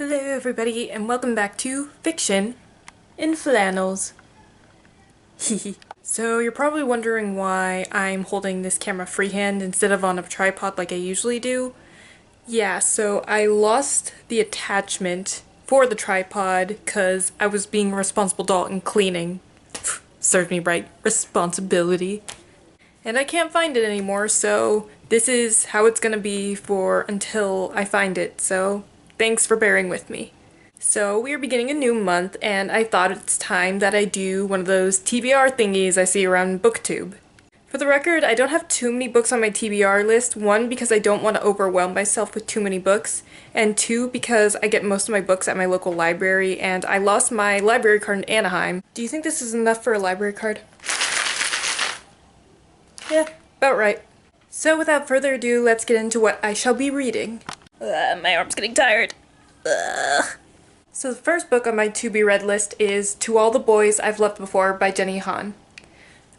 Hello everybody and welcome back to Fiction in Flannels. So you're probably wondering why I'm holding this camera freehand instead of on a tripod like I usually do. Yeah, so I lost the attachment for the tripod because I was being a responsible adult and cleaning. Served me right. Responsibility. And I can't find it anymore, so this is how it's gonna be for until I find it, so thanks for bearing with me. So we are beginning a new month, and I thought it's time that I do one of those TBR thingies I see around BookTube. For the record, I don't have too many books on my TBR list, one because I don't want to overwhelm myself with too many books, and two because I get most of my books at my local library, and I lost my library card in Anaheim. Do you think this is enough for a library card? Yeah, about right. So without further ado, let's get into what I shall be reading. My arm's getting tired. So the first book on my to-be-read list is To All the Boys I've Loved Before by Jenny Han.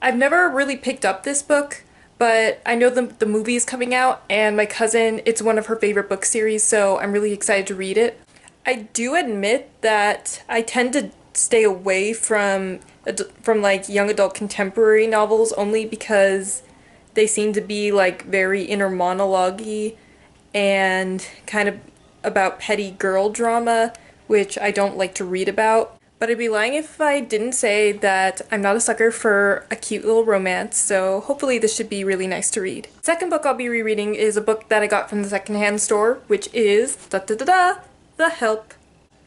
I've never really picked up this book, but I know the movie is coming out, and my cousin, it's one of her favorite book series, so I'm really excited to read it. I do admit that I tend to stay away from like young adult contemporary novels only because they seem to be like very inner monologue-y and kind of about petty girl drama, which I don't like to read about. But I'd be lying if I didn't say that I'm not a sucker for a cute little romance, so hopefully this should be really nice to read. The second book I'll be rereading is a book that I got from the secondhand store, which is The Help.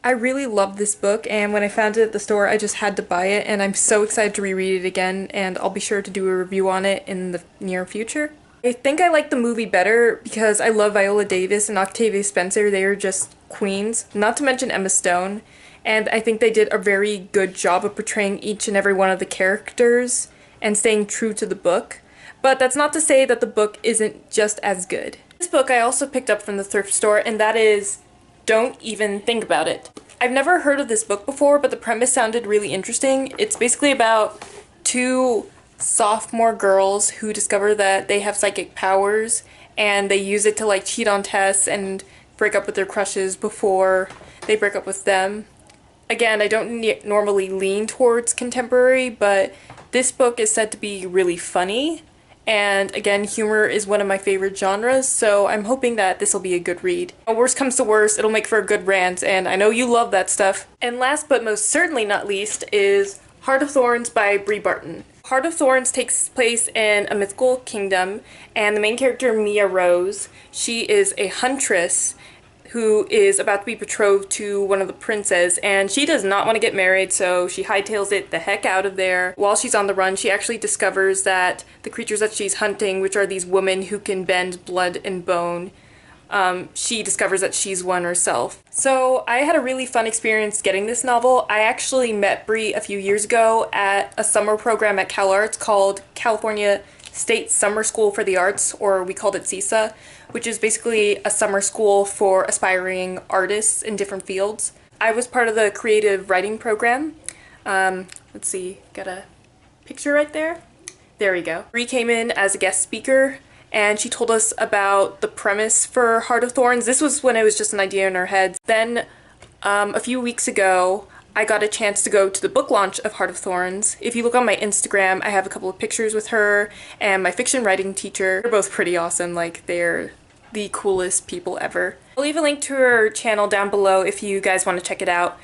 I really love this book, and when I found it at the store, I just had to buy it, and I'm so excited to reread it again, and I'll be sure to do a review on it in the near future. I think I like the movie better because I love Viola Davis and Octavia Spencer. They are just queens, not to mention Emma Stone, and I think they did a very good job of portraying each and every one of the characters and staying true to the book. But that's not to say that the book isn't just as good. This book I also picked up from the thrift store, and that is Don't Even Think About It. I've never heard of this book before, but the premise sounded really interesting. It's basically about two sophomore girls who discover that they have psychic powers, and they use it to like cheat on tests and break up with their crushes before they break up with them. Again, I don't normally lean towards contemporary, but this book is said to be really funny. And again, humor is one of my favorite genres, so I'm hoping that this will be a good read. Worst comes to worst, it'll make for a good rant, and I know you love that stuff. And last but most certainly not least is Heart of Thorns by Bree Barton. Heart of Thorns takes place in a mythical kingdom, and the main character, Mia Rose, she is a huntress who is about to be betrothed to one of the princes, and she does not want to get married, so she hightails it the heck out of there. While she's on the run, she actually discovers that the creatures that she's hunting, which are these women who can bend blood and bone, she discovers that she's one herself. So I had a really fun experience getting this novel. I actually met Bree a few years ago at a summer program at CalArts called California State Summer School for the Arts, or we called it CSA, which is basically a summer school for aspiring artists in different fields. I was part of the creative writing program. Let's see, got a picture right there? There we go. Bree came in as a guest speaker, and she told us about the premise for Heart of Thorns. This was when it was just an idea in her head. Then, a few weeks ago, I got a chance to go to the book launch of Heart of Thorns. If you look on my Instagram, I have a couple of pictures with her and my fiction writing teacher. They're both pretty awesome, like they're the coolest people ever. I'll leave a link to her channel down below if you guys want to check it out.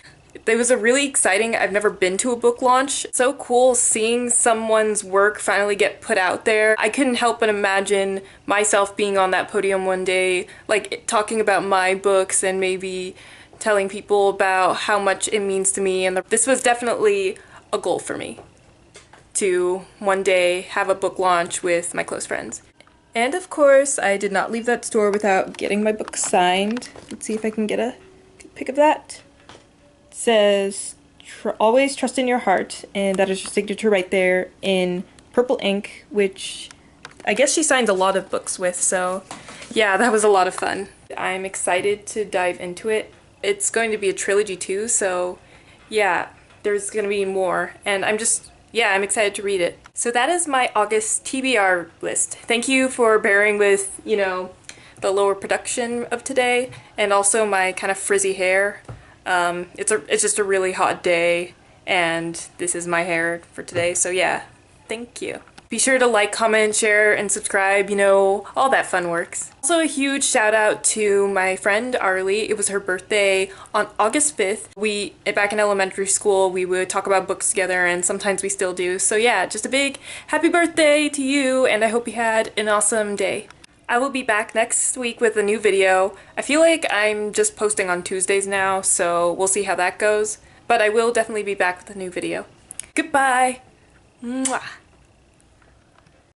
It was a really exciting, I've never been to a book launch. It's so cool seeing someone's work finally get put out there. I couldn't help but imagine myself being on that podium one day, like talking about my books and maybe telling people about how much it means to me, and this was definitely a goal for me, to one day have a book launch with my close friends. And of course, I did not leave that store without getting my book signed. Let's see if I can get a good pic of that. It says, always trust in your heart, and that is her signature right there in purple ink, which I guess she signs a lot of books with, so yeah, that was a lot of fun. I'm excited to dive into it. It's going to be a trilogy too, so yeah, there's going to be more, and I'm excited to read it. So that is my August TBR list. Thank you for bearing with, the lower production of today, and also my kind of frizzy hair. It's just a really hot day, and this is my hair for today, so yeah, thank you. Be sure to like, comment, share, and subscribe, you know, all that fun works. Also a huge shout out to my friend Arlie. It was her birthday on August 5th. Back in elementary school, we would talk about books together, and sometimes we still do. So yeah, just a big happy birthday to you, and I hope you had an awesome day. I will be back next week with a new video. I feel like I'm just posting on Tuesdays now, so we'll see how that goes. But I will definitely be back with a new video. Goodbye! Mwah.